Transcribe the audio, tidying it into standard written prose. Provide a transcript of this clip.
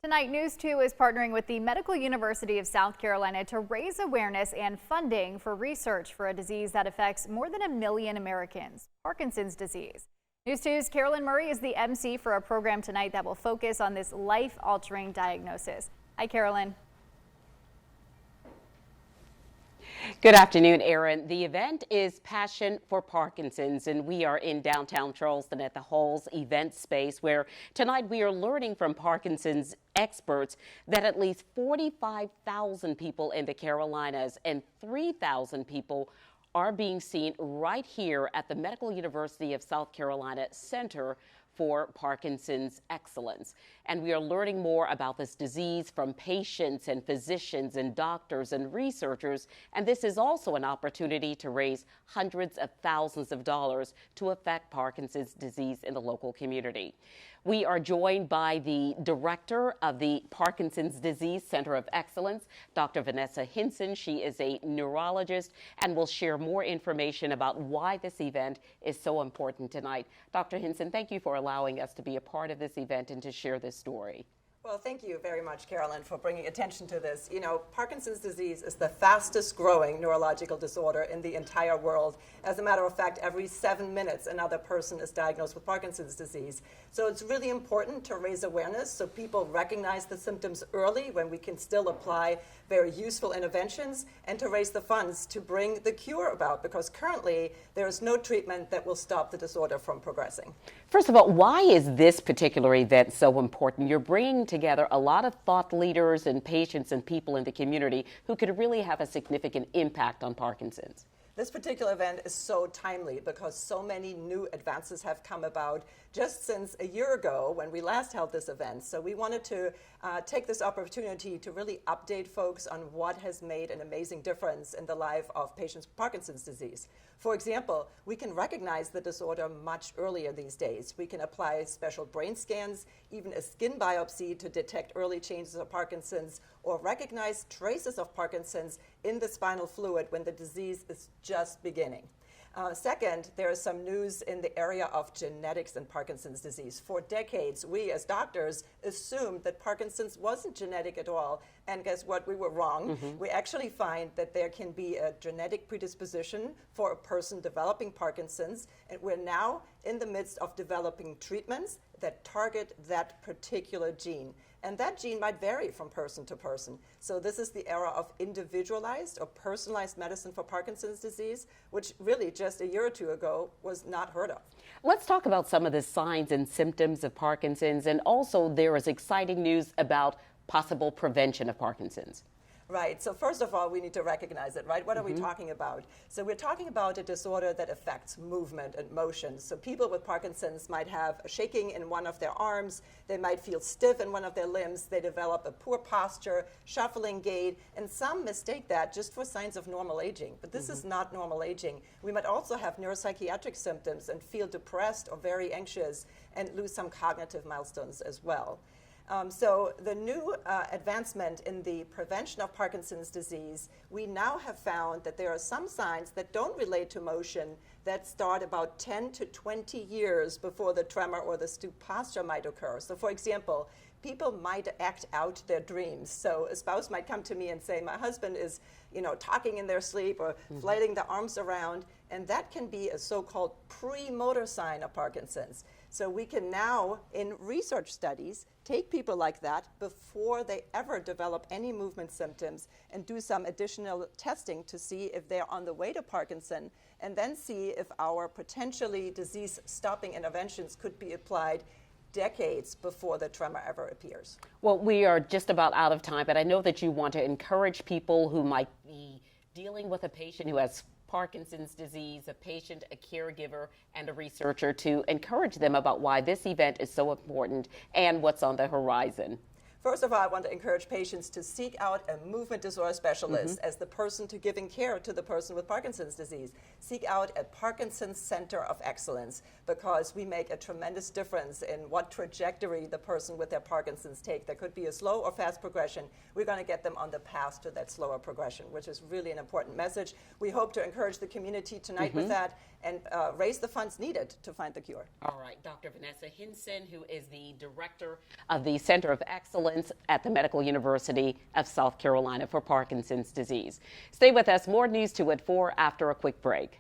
Tonight, News 2 is partnering with the Medical University of South Carolina to raise awareness and funding for research for a disease that affects more than 1 million Americans, Parkinson's disease. News 2's Carolyn Murray is the MC for a program tonight that will focus on this life-altering diagnosis. Hi, Carolyn. Good afternoon, Erin. The event is Passion for Parkinson's, and we are in downtown Charleston at the Halls event space, where tonight we are learning from Parkinson's experts that at least 45,000 people in the Carolinas and 3,000 people are being seen right here at the Medical University of South Carolina Center for Parkinson's Excellence. And we are learning more about this disease from patients and physicians and doctors and researchers. And this is also an opportunity to raise hundreds of thousands of dollars to affect Parkinson's disease in the local community. We are joined by the director of the Parkinson's Disease Center of Excellence, Dr. Vanessa Hinson. She is a neurologist and will share more information about why this event is so important tonight. Dr. Hinson, thank you for allowing us to be a part of this event and to share this story. Well, thank you very much, Carolyn, for bringing attention to this. You know, Parkinson's disease is the fastest growing neurological disorder in the entire world. As a matter of fact, every 7 minutes, another person is diagnosed with Parkinson's disease. So it's really important to raise awareness so people recognize the symptoms early when we can still apply very useful interventions, and to raise the funds to bring the cure about, because currently there is no treatment that will stop the disorder from progressing. First of all, why is this particular event so important? You're bringing together a lot of thought leaders and patients and people in the community who could really have a significant impact on Parkinson's. This particular event is so timely because so many new advances have come about just since a year ago when we last held this event. So we wanted to take this opportunity to really update folks on what has made an amazing difference in the life of patients with Parkinson's disease. For example, we can recognize the disorder much earlier these days. We can apply special brain scans, even a skin biopsy to detect early changes of Parkinson's, or recognize traces of Parkinson's in the spinal fluid when the disease is just beginning. Second, there is some news in the area of genetics in Parkinson's disease. For decades, we as doctors assumed that Parkinson's wasn't genetic at all, and guess what? We were wrong. We actually find that there can be a genetic predisposition for a person developing Parkinson's, and we're now in the midst of developing treatments that target that particular gene. And that gene might vary from person to person. So this is the era of individualized or personalized medicine for Parkinson's disease, which really just a year or two ago was not heard of. Let's talk about some of the signs and symptoms of Parkinson's, and also there is exciting news about possible prevention of Parkinson's. Right. So first of all, we need to recognize it, right? What are we talking about? So we're talking about a disorder that affects movement and motion. So people with Parkinson's might have a shaking in one of their arms. They might feel stiff in one of their limbs. They develop a poor posture, shuffling gait, and some mistake that just for signs of normal aging. But this is not normal aging. We might also have neuropsychiatric symptoms and feel depressed or very anxious and lose some cognitive milestones as well. So the new advancement in the prevention of Parkinson's disease, we now have found that there are some signs that don't relate to motion that start about 10 to 20 years before the tremor or the stoop posture might occur. So for example, people might act out their dreams. So a spouse might come to me and say, my husband is, talking in their sleep or flailing the arms around, and that can be a so-called pre-motor sign of Parkinson's. So we can now, in research studies, take people like that before they ever develop any movement symptoms and do some additional testing to see if they're on the way to Parkinson, and then see if our potentially disease-stopping interventions could be applied decades before the tremor ever appears. Well, we are just about out of time, but I know that you want to encourage people who might be dealing with a patient who has Parkinson's disease, a patient, a caregiver, and a researcher, to encourage them about why this event is so important and what's on the horizon. First of all, I want to encourage patients to seek out a movement disorder specialist as the person to giving care to the person with Parkinson's disease. Seek out a Parkinson's Center of Excellence, because we make a tremendous difference in what trajectory the person with their Parkinson's take. There could be a slow or fast progression. We're going to get them on the path to that slower progression, which is really an important message. We hope to encourage the community tonight with that, and raise the funds needed to find the cure. All right, Dr. Vanessa Hinson, who is the director of the Center of Excellence at the Medical University of South Carolina for Parkinson's disease. Stay with us. More news 2 at 4 after a quick break.